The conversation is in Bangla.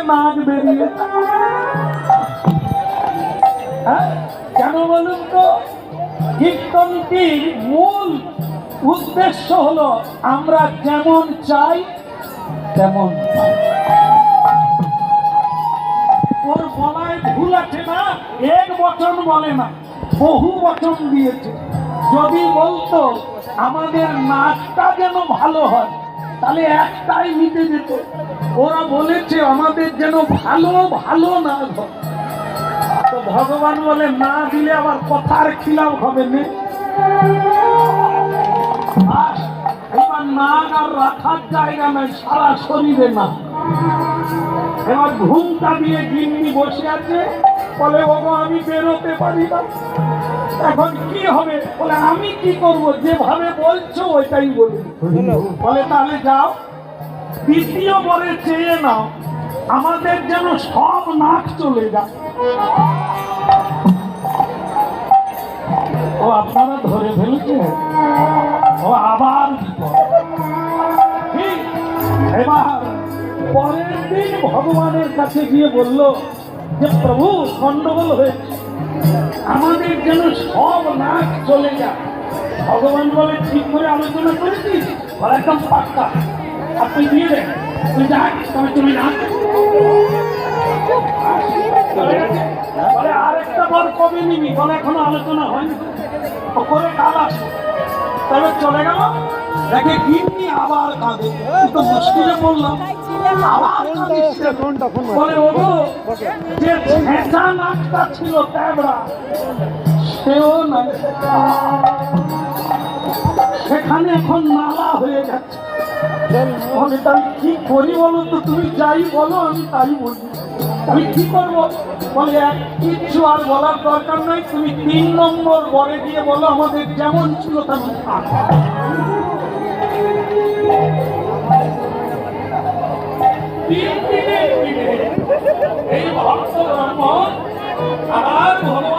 নাক বেরিয়ে কেন বলুন তো? কীর্তনটির মূল উদ্দেশ্য হলো আমরা যেমন চাই তেমন পাই। ওর বলায় ভুল আছে না, এক বচন বলে না, বহু বচন দিয়েছে। যদি বলতো আমাদের নাচটা যেন ভালো হয় তাহলে একটাই মিটে যেত। ওরা বলেছে আমাদের যেন ভালো ভালো নাচ হয়। তো ভগবান বলে না দিলে আবার কথার খিলাফ হবে না। এবার নাক আর রাখার জায়গা নাই, সারা শরীরে না। এবার ঘুমটা দিয়ে গিন্নি বসে আছে, বলে বাবা আমি বেরোতে পারি না, এখন কি হবে? বলে আমি কি করব, যেভাবে বলছো ওইটাই বলি। বলে তাহলে যাও দ্বিতীয় বরে চেয়ে নাও, আমাদের যেন সব নাক চলে যায়। ও আপনারা ধরে ফেলছে, ও আবার ঠিক। এবার পরের দিন ভগবানের কাছে গিয়ে বলল যে প্রভু গন্ডগোল হয়েছে, আমাদের যেন সব নাক চলে যায়। ভগবান বলে ঠিক করে আলোচনা করেছিস? বলে একদম পাক্কা, আপনি দিয়ে দেন, তুই যাক তবে তুমি না। বলে আরেকটা বর কবে নিবি? বলে এখনো আলোচনা হয়নি, করে কাল আসবে। তবে চলে গেল, দেখে গিন্নি আবার কাঁদে। তো মুশকিলে বললাম আবার বলে ওগো যে ছেঁচা নাকটা ছিল তেবড়া সেও নাই, সেখানে এখন নালা হয়ে গেছে। বলে তাই কি করি বলো তো? তুমি যাই বলো আমি তাই বলি, আমি কি করবো? বলে এক কিচ্ছু আর বলার দরকার নাই, তুমি 3 নম্বর বরে গিয়ে বলো আমাদের যেমন ছিল তেমন থাক। এই ভক্ত ব্রাহ্মণ আবার ভগবান